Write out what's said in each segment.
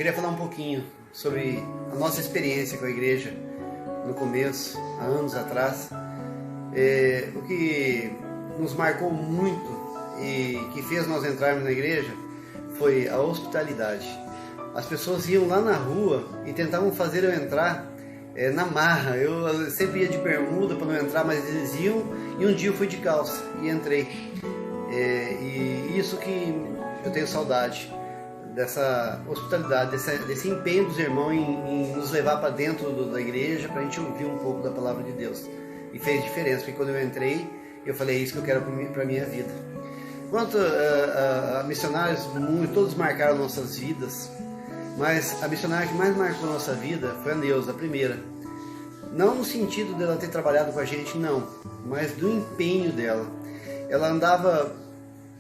queria falar um pouquinho sobre a nossa experiência com a igreja no começo, há anos atrás. O que nos marcou muito e que fez nós entrarmos na igreja foi a hospitalidade. As pessoas iam lá na rua e tentavam fazer eu entrar na marra. Eu sempre ia de bermuda para não entrar, mas eles iam, e um dia eu fui de calça e entrei. E isso que eu tenho saudade, dessa hospitalidade, desse empenho dos irmãos em nos levar para dentro da igreja, para a gente ouvir um pouco da palavra de Deus. E fez diferença, porque quando eu entrei, eu falei, é isso que eu quero para a minha vida. Quanto a missionários, todos marcaram nossas vidas, mas a missionária que mais marcou a nossa vida foi a Neuza, a primeira. Não no sentido dela ter trabalhado com a gente, não, mas do empenho dela. Ela andava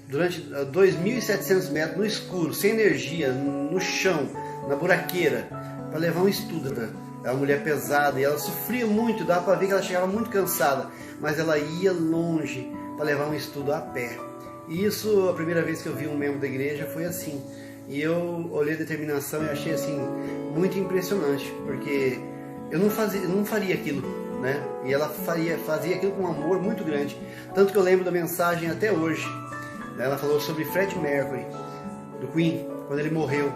durante 2.700 metros no escuro, sem energia, no chão, na buraqueira, para levar um estudo. É uma mulher pesada e ela sofria muito, dava para ver que ela chegava muito cansada, mas ela ia longe para levar um estudo a pé. E isso, a primeira vez que eu vi um membro da igreja foi assim. E eu olhei a determinação e achei assim muito impressionante, porque eu não faria aquilo, né? E ela fazia aquilo com um amor muito grande. Tanto que eu lembro da mensagem até hoje. Ela falou sobre Freddie Mercury, do Queen, quando ele morreu.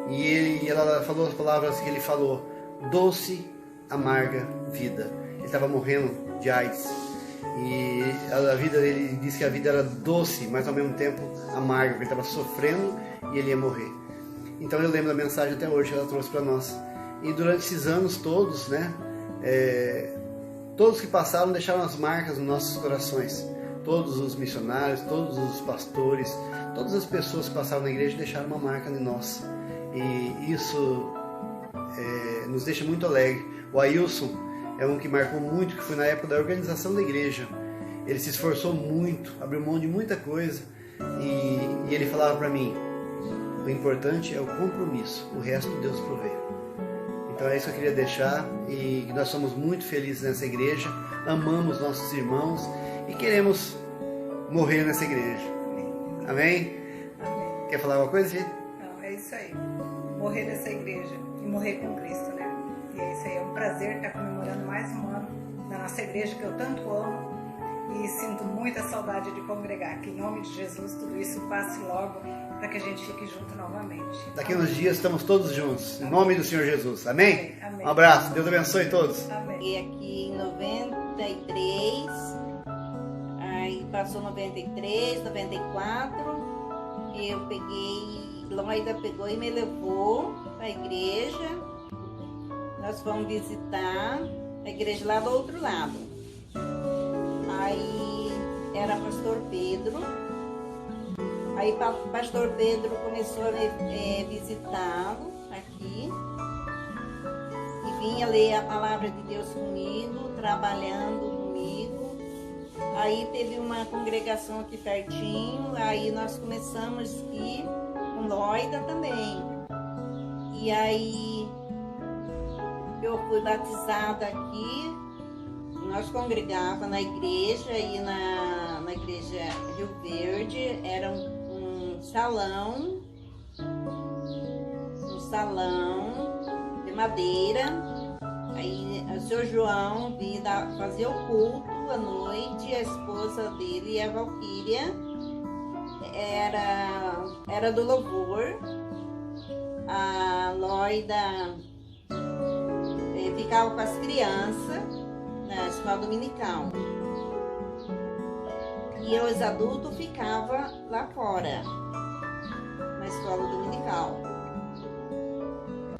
E ela falou as palavras que ele falou: doce, amarga vida. Ele estava morrendo de AIDS. E a vida dele disse que a vida era doce, mas ao mesmo tempo amarga, porque ele estava sofrendo e ele ia morrer. Então eu lembro da mensagem até hoje que ela trouxe para nós. E durante esses anos todos, né, todos que passaram deixaram as marcas nos nossos corações. Todos os missionários, todos os pastores, todas as pessoas que passaram na igreja deixaram uma marca em nós. E isso nos deixa muito alegre. O Ailson é um que marcou muito, que foi na época da organização da igreja. Ele se esforçou muito, abriu mão de muita coisa, e ele falava para mim: o importante é o compromisso, o resto Deus provê. Então é isso que eu queria deixar, e nós somos muito felizes nessa igreja, amamos nossos irmãos e queremos morrer nessa igreja. Amém? Amém. Quer falar alguma coisa, gente? Não, é isso aí. Morrer nessa igreja e morrer com Cristo, né? E é isso aí, é um prazer estar comemorando mais um ano na nossa igreja que eu tanto amo e sinto muita saudade de congregar. Que em nome de Jesus tudo isso passe logo para que a gente fique junto novamente. Daqui a uns dias estamos todos juntos, em nome do Senhor Jesus. Amém? Amém. Um abraço, Deus abençoe todos. Amém. E aqui em 93, aí passou 93, 94, eu peguei, Loida pegou e me levou para a igreja. Nós fomos visitar a igreja lá do outro lado. Aí era pastor Pedro. Aí pastor Pedro começou a visitá-lo aqui. E vinha ler a palavra de Deus comigo, trabalhando comigo. Aí teve uma congregação aqui pertinho. Aí nós começamos a ir com Loida também. E aí eu fui batizada aqui, nós congregávamos na igreja, e na igreja Rio Verde era um salão de madeira. Aí o seu João vinha fazer o culto à noite, a esposa dele, a Valquíria, era do louvor. A Loida ficava com as crianças na escola dominical. E os adultos ficavam lá fora, na escola dominical.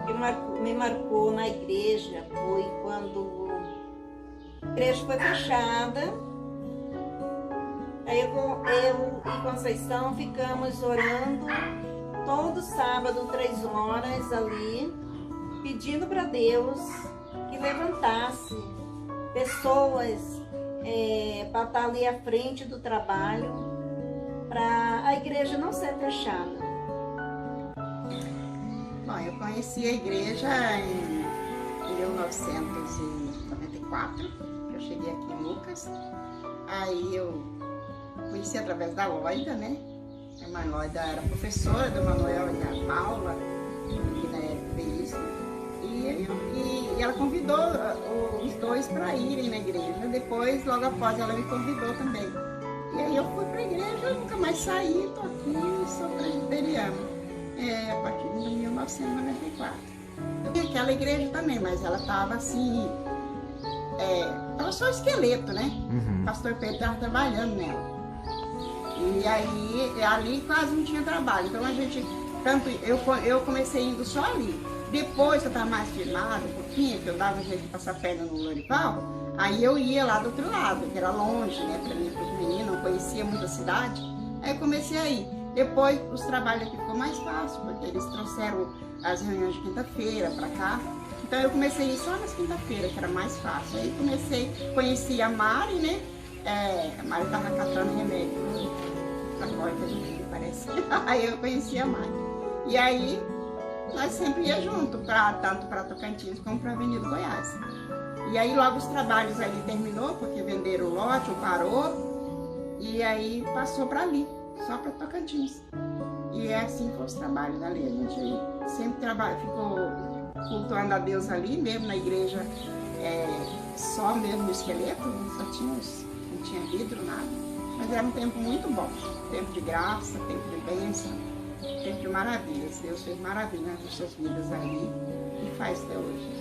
O que me marcou na igreja foi quando a igreja foi fechada. Aí eu e Conceição ficamos orando todo sábado, 3 horas ali, pedindo para Deus que levantasse pessoas para estar ali à frente do trabalho, para a igreja não ser fechada. Bom, eu conheci a igreja em 1994, que eu cheguei aqui em Lucas. Aí eu conheci através da Loida, né? A irmã Loida era professora do Manuel e da Paula, que na época e ela convidou os dois para irem na igreja. Depois, logo após, ela me convidou também. E aí eu fui para a igreja, eu nunca mais saí, estou aqui, sou presbiteriana. A partir de 1994. Eu vi aquela igreja também, mas ela estava assim, estava só esqueleto, né? O pastor Pedro estava trabalhando nela. E aí, ali quase não tinha trabalho. Então a gente, eu comecei indo só ali. Depois que eu estava mais firmada, um pouquinho, que eu dava um jeito de passar perna no Lorival, aí eu ia lá do outro lado, que era longe, né, para mim, para os meninos, não conhecia muita cidade. Aí eu comecei a ir. Depois os trabalhos aqui ficou mais fácil, porque eles trouxeram as reuniões de quinta-feira para cá. Então eu comecei a ir só nas quinta-feiras, que era mais fácil. Aí conheci a Mari, né? A Mari estava catando remédio na porta do filho, parece. Aí eu conheci a Mari. E aí nós sempre ia junto, tanto para Tocantins como para a Avenida Goiás. E aí logo os trabalhos ali terminou, porque venderam o lote, parou, e aí passou para ali, só para Tocantins. E é assim que foi os trabalhos ali. A gente sempre ficou cultuando a Deus ali, mesmo na igreja, só mesmo no esqueleto, não tinha vidro, nada. Mas era um tempo muito bom, tempo de graça, tempo de bênção, tempo de maravilhas. Deus fez maravilhas nas nossas vidas ali e faz até hoje.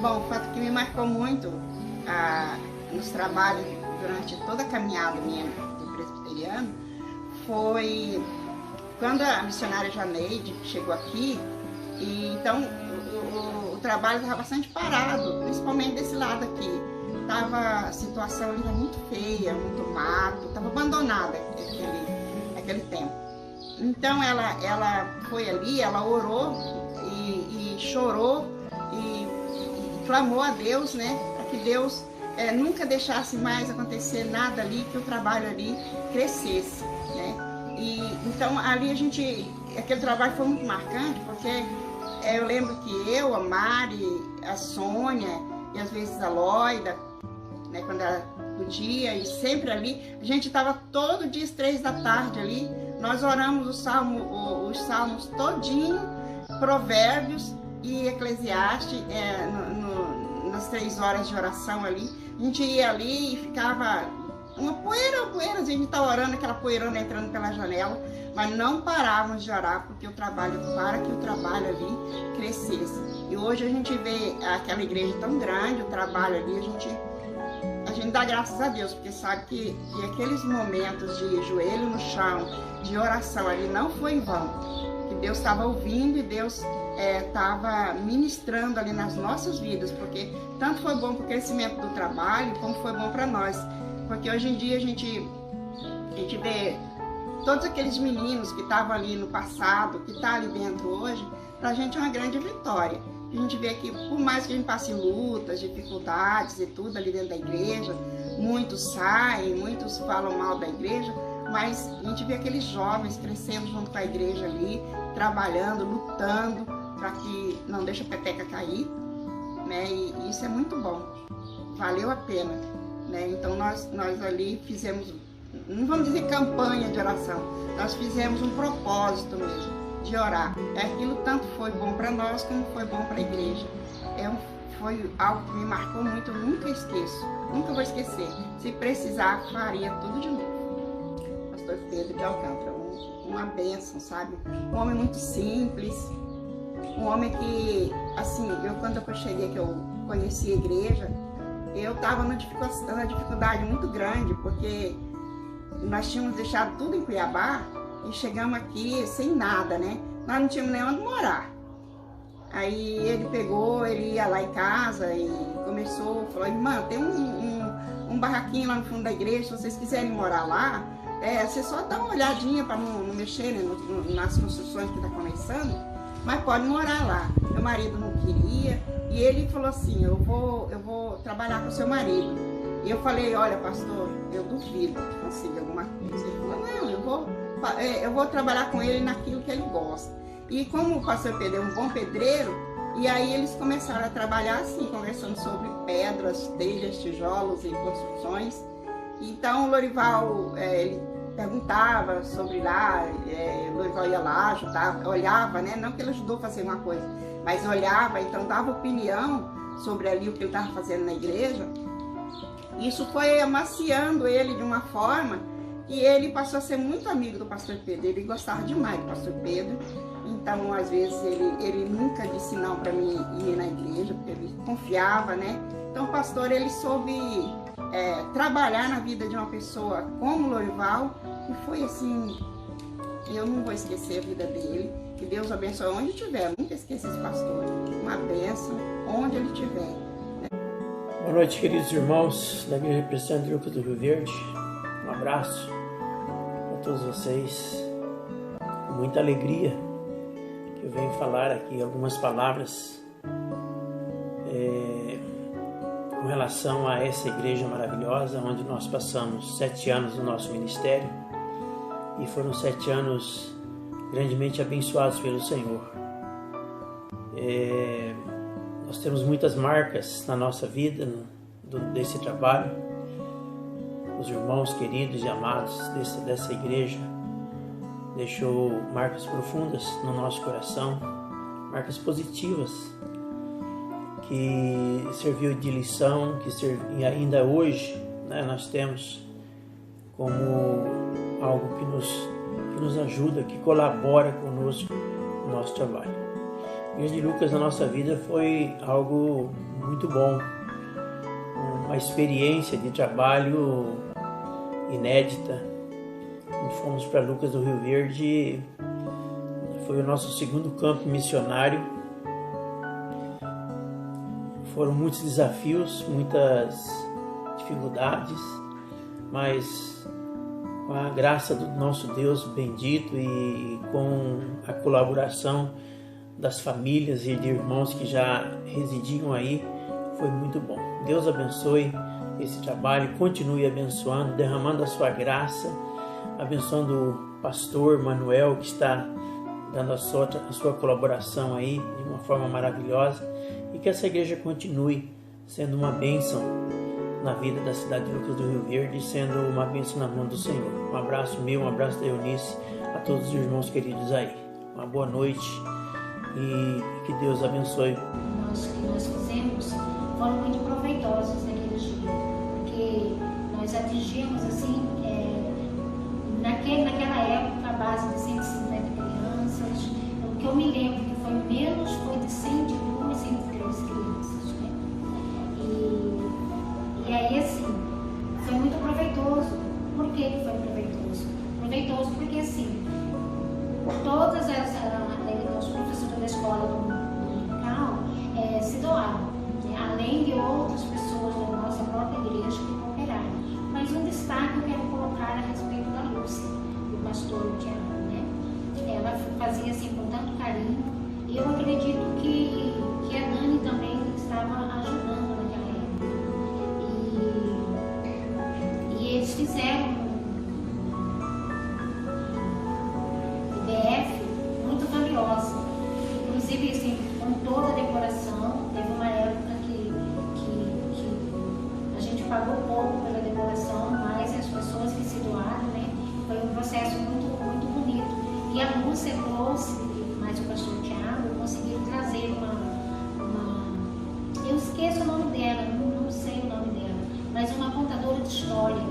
Bom, o fato que me marcou muito nos trabalhos durante toda a caminhada minha do presbiteriano foi quando a missionária Janeide chegou aqui, e então o trabalho estava bastante parado, principalmente desse lado aqui. A situação ali muito feia, muito mato, estava abandonada aquele tempo. Então ela foi ali, ela orou e chorou e clamou a Deus, né, para que Deus nunca deixasse mais acontecer nada ali, que o trabalho ali crescesse, né? E então ali aquele trabalho foi muito marcante, porque eu lembro que eu, a Mari, a Sônia e às vezes a Loida, né, quando ela podia, e sempre ali, a gente estava todo dia às 3 da tarde ali, nós oramos os salmos todinho, Provérbios e Eclesiastes, nas 3 horas de oração ali. A gente ia ali e ficava uma poeira, a gente estava orando, aquela poeirona entrando pela janela, mas não parávamos de orar para que o trabalho ali crescesse. E hoje a gente vê aquela igreja tão grande, o trabalho ali, a gente dá graças a Deus, porque sabe que aqueles momentos de joelho no chão, de oração ali, não foi em vão, que Deus estava ouvindo e Deus estava ministrando ali nas nossas vidas, porque tanto foi bom para o crescimento do trabalho, como foi bom para nós, porque hoje em dia a gente vê todos aqueles meninos que estavam ali no passado, que estão ali dentro hoje, para a gente é uma grande vitória. A gente vê que, por mais que a gente passe lutas, dificuldades e tudo ali dentro da igreja, muitos saem, muitos falam mal da igreja, mas a gente vê aqueles jovens crescendo junto com a igreja ali, trabalhando, lutando para que não deixe a peteca cair, né? E isso é muito bom, valeu a pena, né? Então nós ali fizemos, não vamos dizer campanha de oração, nós fizemos um propósito mesmo de orar. Aquilo tanto foi bom para nós como foi bom para a igreja. Foi algo que me marcou muito, eu nunca esqueço, nunca vou esquecer. Se precisar, faria tudo de novo. Pastor Pedro de Alcântara, uma bênção, sabe? Um homem muito simples, um homem que, assim, quando eu cheguei, que eu conheci a igreja, eu estava numa dificuldade muito grande, porque nós tínhamos deixado tudo em Cuiabá e chegamos aqui sem nada, né? Nós não tínhamos nem onde morar. Aí ele ia lá em casa e falou, irmã, tem um barraquinho lá no fundo da igreja, se vocês quiserem morar lá, você só dá uma olhadinha para não mexer, né, nas construções que está começando, mas pode morar lá. Meu marido não queria, e ele falou assim, eu vou trabalhar com o seu marido. E eu falei, olha, pastor, eu duvido que consiga alguma coisa. Ele falou, não, eu vou trabalhar com ele naquilo que ele gosta. E como o pastor Pedro é um bom pedreiro, e aí eles começaram a trabalhar assim, conversando sobre pedras, telhas, tijolos e construções. Então o Lorival, ele perguntava sobre lá, o Lourival ia lá, ajudava, olhava, né? Não que ele ajudou a fazer uma coisa, mas olhava, então dava opinião sobre ali o que ele estava fazendo na igreja. Isso foi amaciando ele de uma forma que ele passou a ser muito amigo do pastor Pedro. Ele gostava demais do pastor Pedro. Então, às vezes, ele nunca disse não para mim ir na igreja, porque ele confiava, né? Então, o pastor, ele soube trabalhar na vida de uma pessoa como Lourival, e foi assim, eu não vou esquecer a vida dele. Que Deus abençoe onde estiver, nunca esqueça esse pastor. Uma bênção onde ele estiver. Boa noite, queridos irmãos da Igreja Presbiteriana de Lucas do Rio Verde. Um abraço a todos vocês. Com muita alegria que eu venho falar aqui algumas palavras com relação a essa igreja maravilhosa, onde nós passamos 7 anos no nosso ministério, e foram 7 anos grandemente abençoados pelo Senhor. Nós temos muitas marcas na nossa vida, desse trabalho. Os irmãos queridos e amados dessa igreja deixou marcas profundas no nosso coração, marcas positivas, que serviu de lição, e ainda hoje, né, nós temos como algo que nos ajuda, que colabora conosco no nosso trabalho. A Igreja de Lucas na nossa vida foi algo muito bom, uma experiência de trabalho inédita. Fomos para Lucas do Rio Verde, foi o nosso 2º campo missionário. Foram muitos desafios, muitas dificuldades, mas com a graça do nosso Deus bendito e com a colaboração das famílias e de irmãos que já residiam aí, foi muito bom. Deus abençoe esse trabalho, continue abençoando, derramando a sua graça, abençoando o pastor Manuel, que está dando a sua colaboração aí de uma forma maravilhosa, e que essa igreja continue sendo uma bênção na vida da cidade de Lucas do Rio Verde, sendo uma bênção na mão do Senhor. Um abraço meu, um abraço da Eunice, a todos os irmãos queridos aí. Uma boa noite e que Deus abençoe. Que nós fizemos foram muito proveitosos naquele dia, porque nós atingimos assim, naquela época, a base de 150 crianças. O que eu me lembro que foi menos foi de 102, 103 crianças, né? E aí assim, foi muito proveitoso. Por que foi proveitoso? Proveitoso porque assim, todas os professores da escola dominical se doaram, né? Além de outras pessoas da nossa própria igreja que cooperaram. Mas um destaque eu quero colocar a respeito da Lúcia, do pastor Tiago, né? Ela fazia assim com tanto carinho, e eu acredito que a Dani também estava ajudando naquela época. E eles fizeram um IBF muito valiosa, inclusive assim, com toda a decoração. Teve uma época que a gente pagou pouco pela decoração, mas as pessoas que se doaram, né? Foi um processo muito, muito bonito. E a Lúcia trouxe, mais o pastor Tiago, conseguiram trazer uma eu esqueço o nome dela, não sei o nome dela, mas uma contadora de história.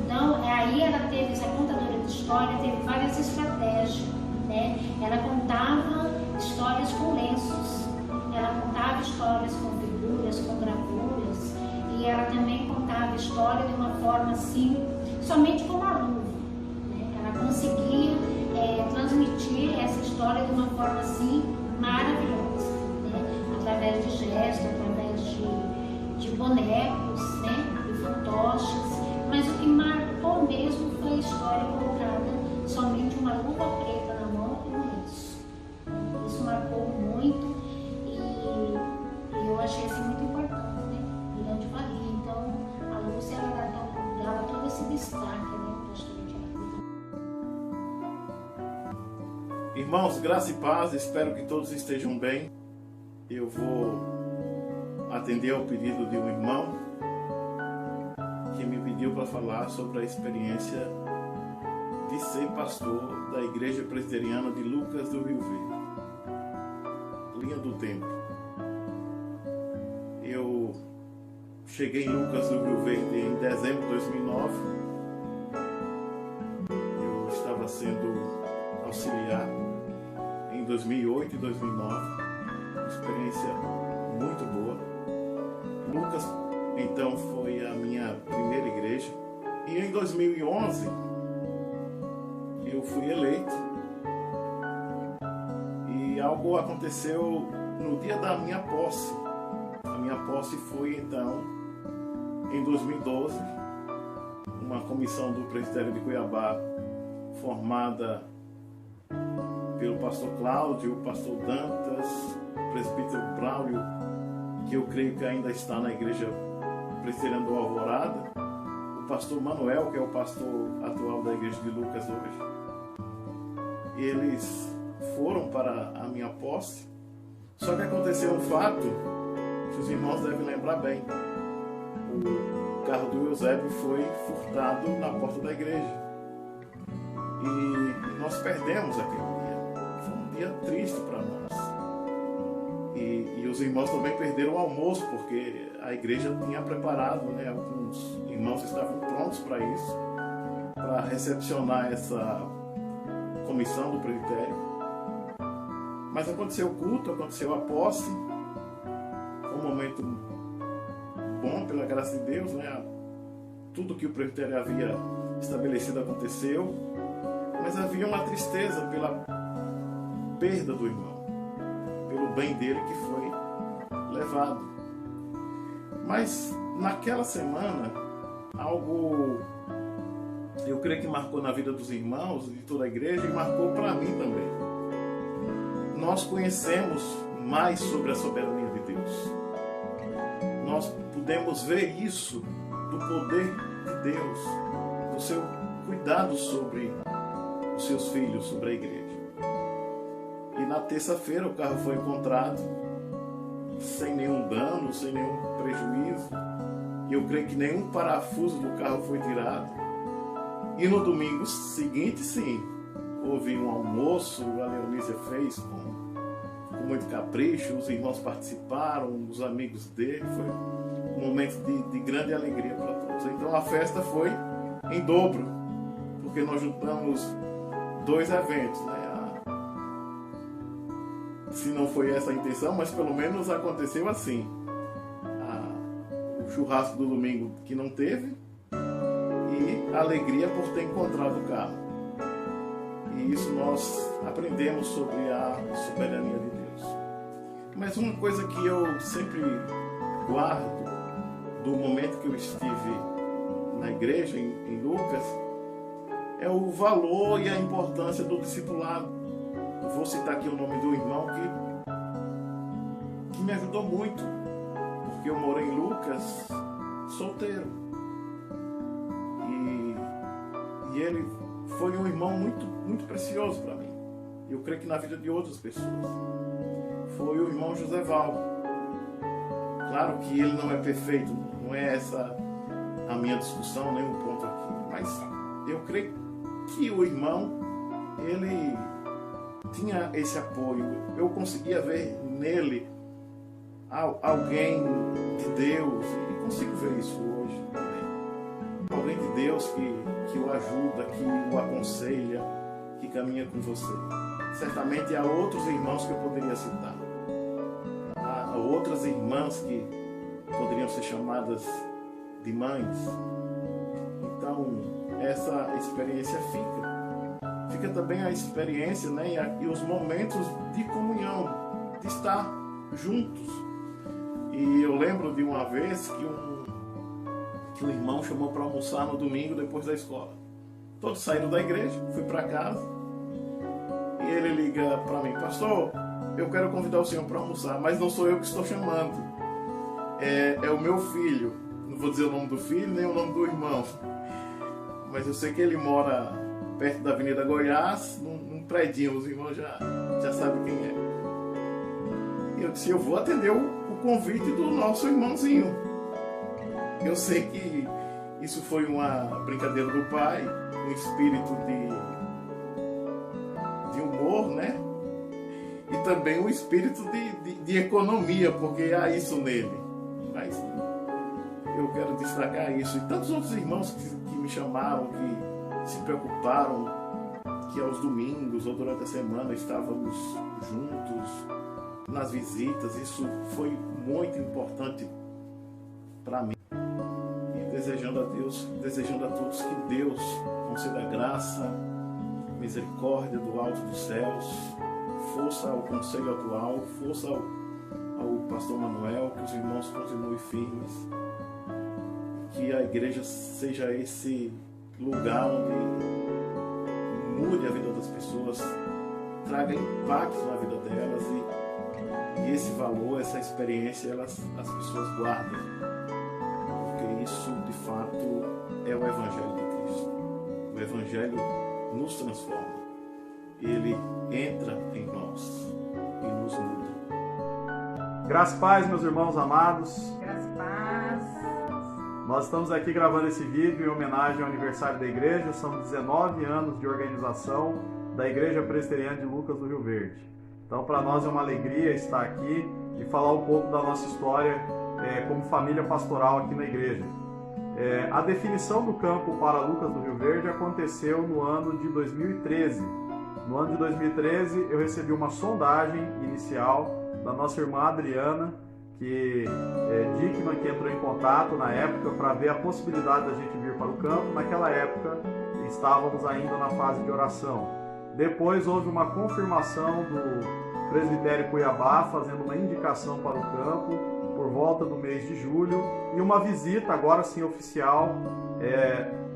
Então, aí ela teve, essa contadora de história teve várias estratégias, né? Ela contava histórias com lenços, ela contava histórias com figuras, com gravuras, e ela também contava a história de uma forma assim, somente com uma luva, né? Ela conseguia transmitir essa história de uma forma assim maravilhosa, né? Através de gestos, através de bonecos, né? De fantoches, mas o que marcou mesmo foi a história colocada somente uma luva preta na mão e um lenço. Isso marcou muito e eu achei assim muito importante, né? Durante o valia. Então a Lúcia dava todo esse destaque, né? Pastor Tiago. Irmãos, graça e paz, espero que todos estejam bem. Eu vou atender ao pedido de um irmão que me pediu para falar sobre a experiência de ser pastor da Igreja Presbiteriana de Lucas do Rio Verde. Linha do tempo. Eu cheguei em Lucas do Rio Verde em dezembro de 2009. Eu estava sendo auxiliar em 2008 e 2009. Uma experiência muito boa. Lucas, então, foi a minha primeira igreja. E em 2011, eu fui eleito. E algo aconteceu no dia da minha posse. A minha posse foi, então, em 2012, uma comissão do presbitério de Cuiabá, formada pelo pastor Cláudio, o pastor Dantas, o presbítero Braulio, que eu creio que ainda está na igreja presbiteriana do Alvorada, o pastor Manuel, que é o pastor atual da igreja de Lucas hoje. Eles foram para a minha posse, só que aconteceu um fato que os irmãos devem lembrar bem. O carro do Eusébio foi furtado na porta da igreja e nós perdemos aquele dia. Foi um dia triste para nós. E os irmãos também perderam o almoço, porque a igreja tinha preparado, né? Alguns irmãos estavam prontos para isso, para recepcionar essa comissão do presbitério. Mas aconteceu o culto, aconteceu a posse. Foi um momento bom, pela graça de Deus, né? Tudo que o presbitério havia estabelecido aconteceu, mas havia uma tristeza pela perda do irmão, pelo bem dele que foi levado. Mas naquela semana, algo, eu creio que marcou na vida dos irmãos, de toda a igreja, e marcou para mim também. Nós conhecemos mais sobre a soberania de Deus. Nós podemos ver isso do poder de Deus, do seu cuidado sobre os seus filhos, sobre a igreja. E na terça-feira o carro foi encontrado sem nenhum dano, sem nenhum prejuízo. E eu creio que nenhum parafuso do carro foi tirado. E no domingo seguinte, sim, houve um almoço, a Leonísia fez com muito capricho, os irmãos participaram, os amigos dele, foi um momento de grande alegria para todos. Então a festa foi em dobro, porque nós juntamos dois eventos, né? Se não foi essa a intenção, mas pelo menos aconteceu assim. O churrasco do domingo que não teve e a alegria por ter encontrado o carro. E isso nós aprendemos sobre a soberania de Deus. Mas uma coisa que eu sempre guardo do momento que eu estive na igreja, em Lucas, é o valor e a importância do discipulado. Eu vou citar aqui o nome do irmão que me ajudou muito, porque eu morei em Lucas solteiro. E ele foi um irmão muito, muito precioso para mim. Eu creio que na vida de outras pessoas. Foi o irmão José Val. Claro que ele não é perfeito, não é essa a minha discussão, nem um ponto aqui. Mas eu creio que o irmão, ele tinha esse apoio. Eu conseguia ver nele alguém de Deus, e consigo ver isso hoje também. Alguém de Deus que o ajuda, que o aconselha, que caminha com você. Certamente há outros irmãos que eu poderia citar. Há outras irmãs que poderiam ser chamadas de mães. Então, essa experiência fica. Fica também a experiência, né, e os momentos de comunhão, de estar juntos. E eu lembro de uma vez que um irmão chamou para almoçar no domingo depois da escola. Todos saíram da igreja, fui para casa e ele liga para mim: pastor, eu quero convidar o senhor para almoçar, mas não sou eu que estou chamando, é o meu filho. Não vou dizer o nome do filho nem o nome do irmão, mas eu sei que ele mora perto da Avenida Goiás, num predinho, os irmãos já sabem quem é. E eu disse: eu vou atender o convite do nosso irmãozinho. Eu sei que Isso foi uma brincadeira do pai, um espírito de humor, né? E também um espírito de economia, porque há isso nele. Mas eu quero destacar isso. E tantos outros irmãos que me chamaram, que se preocuparam, que aos domingos ou durante a semana estávamos juntos nas visitas. Isso foi muito importante para mim. E desejando a Deus, desejando a todos que Deus conceda graça, misericórdia do alto dos céus, força ao conselho atual, força ao pastor Manuel, que os irmãos continuem firmes, que a igreja seja esse lugar onde mude a vida das pessoas, traga impacto na vida delas e esse valor, essa experiência, as pessoas guardem, porque isso de fato é o Evangelho de Cristo. O Evangelho nos transforma, ele entra em nós e nos muda. Graça e paz, meus irmãos amados. Graça e paz. Nós estamos aqui gravando esse vídeo em homenagem ao aniversário da igreja. São 19 anos de organização da Igreja Presbiteriana de Lucas do Rio Verde. Então, para nós é uma alegria estar aqui e falar um pouco da nossa história como família pastoral aqui na igreja. A definição do campo para Lucas do Rio Verde aconteceu no ano de 2013. No ano de 2013, eu recebi uma sondagem inicial da nossa irmã Adriana, que digna, que entrou em contato na época para ver a possibilidade da gente vir para o campo. Naquela época, estávamos ainda na fase de oração. Depois houve uma confirmação do presbitério Cuiabá, fazendo uma indicação para o campo, por volta do mês de julho, e uma visita, agora sim oficial,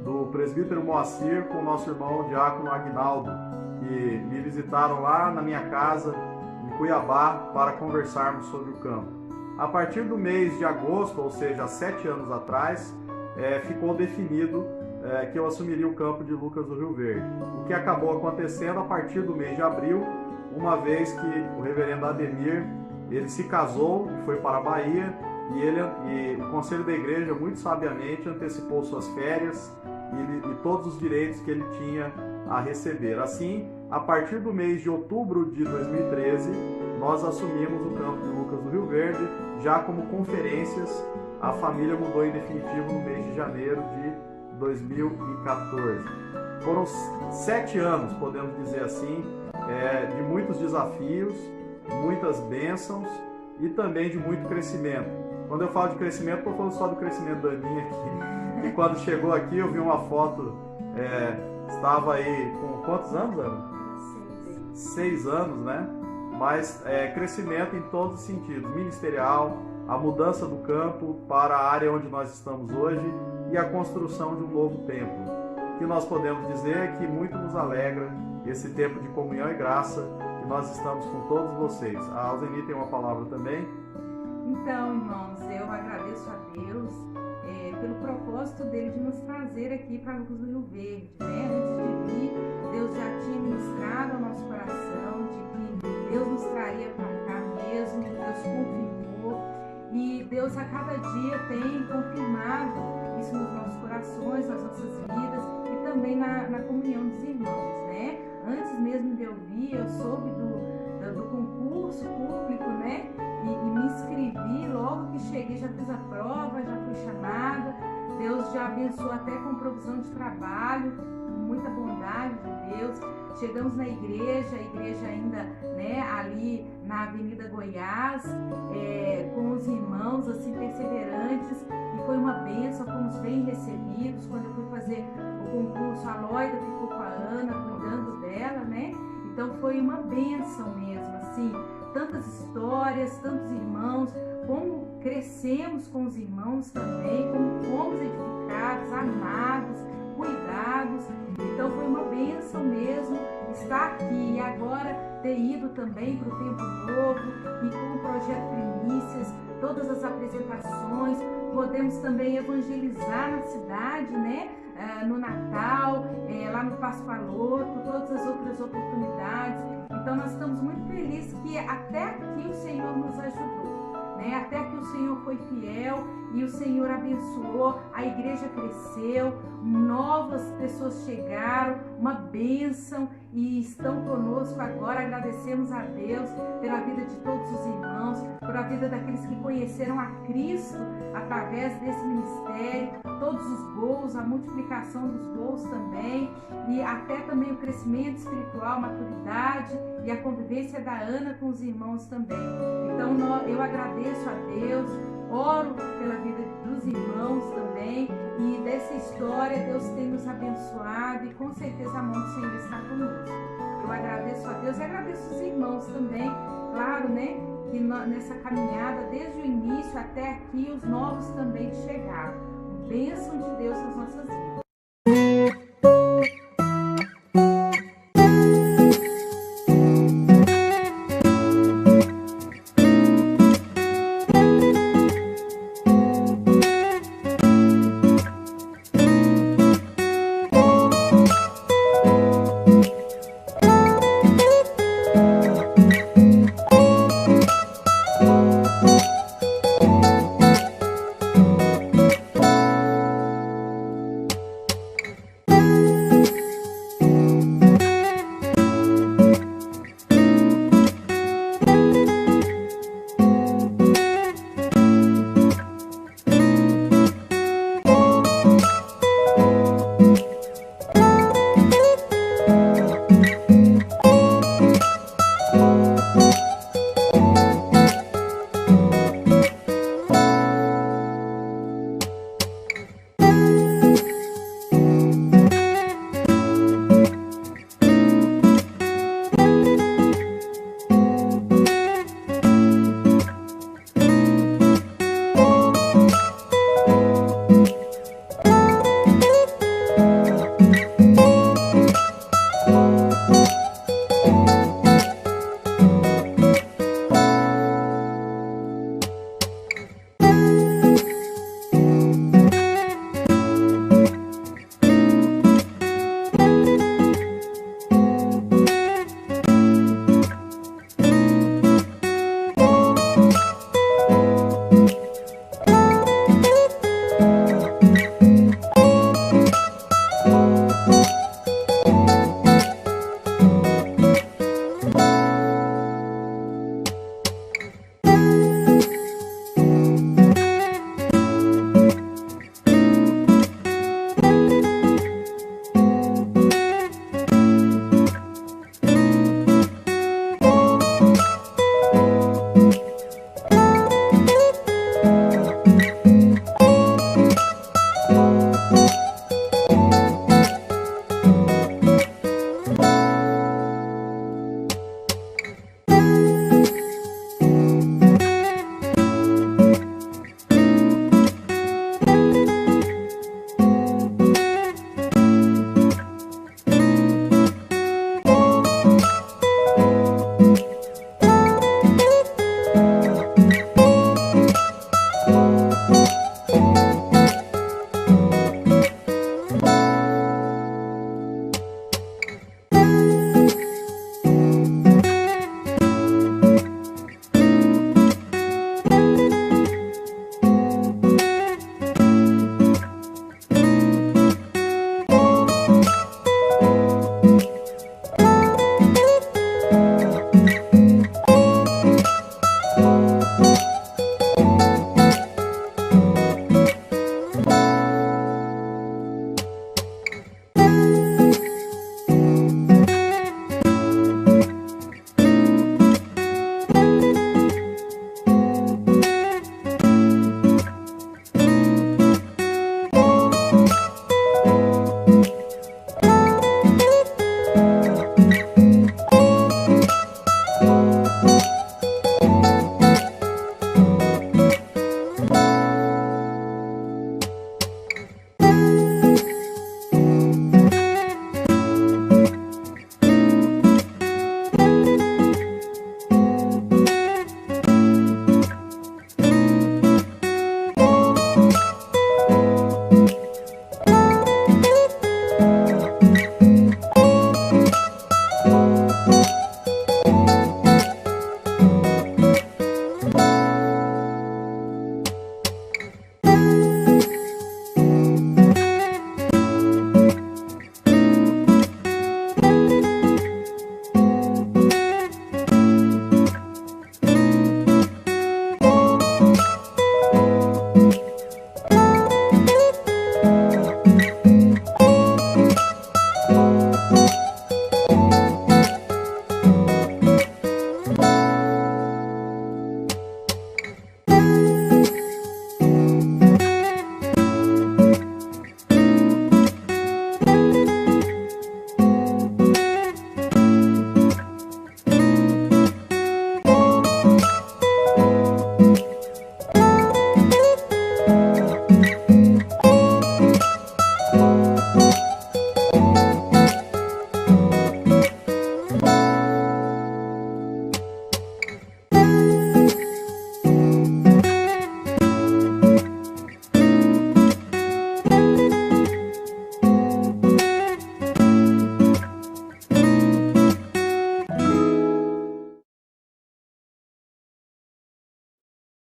do presbítero Moacir com o nosso irmão Diácono Aguinaldo, que me visitaram lá na minha casa, em Cuiabá, para conversarmos sobre o campo. A partir do mês de agosto, ou seja, há 7 anos atrás, ficou definido que eu assumiria o campo de Lucas do Rio Verde. O que acabou acontecendo a partir do mês de abril, uma vez que o reverendo Ademir, ele se casou e foi para a Bahia, e o conselho da igreja muito sabiamente antecipou suas férias e todos os direitos que ele tinha a receber. Assim, a partir do mês de outubro de 2013, nós assumimos o campo de Lucas do Rio Verde, já como conferências. A família mudou em definitivo no mês de janeiro de 2014. Foram 7 anos, podemos dizer assim, de muitos desafios, muitas bênçãos e também de muito crescimento. Quando eu falo de crescimento, estou falando só do crescimento da Aninha aqui. E quando chegou aqui, eu vi uma foto, estava aí com quantos anos, Ana? 6 anos, né? Mas crescimento em todos os sentidos, ministerial, a mudança do campo para a área onde nós estamos hoje e a construção de um novo templo. O que nós podemos dizer é que muito nos alegra esse tempo de comunhão e graça que nós estamos com todos vocês. A Alzeni tem uma palavra também. Então, irmãos, eu agradeço a Deus pelo propósito dele de nos trazer aqui para Lucas do Rio Verde, né? Antes de vir, Deus já tinha ministrado ao nosso coração de que Deus nos traria para cá mesmo, Deus confirmou, e Deus a cada dia tem confirmado isso nos nossos corações, nas nossas vidas e também na comunhão dos irmãos, né? Antes mesmo de eu vir, eu soube do concurso público, né? E me inscrevi, logo que cheguei já fiz a prova, já fui chamada. Deus já abençoou até com provisão de trabalho, com muita bondade de Deus. Chegamos na igreja, a igreja ainda, né, ali na Avenida Goiás, com os irmãos assim perseverantes, e foi uma bênção, fomos bem recebidos. Quando eu fui fazer o concurso, a Loida ficou com a Ana, cuidando dela, né? Então foi uma bênção mesmo, assim, tantas histórias, tantos irmãos, como crescemos com os irmãos também, como fomos edificados, amados, cuidados. Então foi uma bênção mesmo estar aqui e agora ter ido também para o Tempo Novo e com o Projeto Primícias, todas as apresentações, podemos também evangelizar na cidade, né? No Natal, lá no Pascoaloto, todas as outras oportunidades. Então nós estamos muito felizes que até aqui o Senhor nos ajudou, né? Até que o Senhor foi fiel e o Senhor abençoou, a igreja cresceu, novas pessoas chegaram, uma bênção e estão conosco agora. Agradecemos a Deus pela vida de todos os irmãos, pela vida daqueles que conheceram a Cristo através desse ministério, todos os gols, a multiplicação dos gols também, e até também o crescimento espiritual, a maturidade e a convivência da Ana com os irmãos também. Então eu agradeço a Deus, oro pela vida dos irmãos também, e dessa história Deus tem nos abençoado e com certeza a mão do Senhor está conosco. Eu agradeço a Deus e agradeço os irmãos também, claro, né? Que nessa caminhada, desde o início até aqui, os novos também chegaram. Bênção de Deus nas nossas vidas.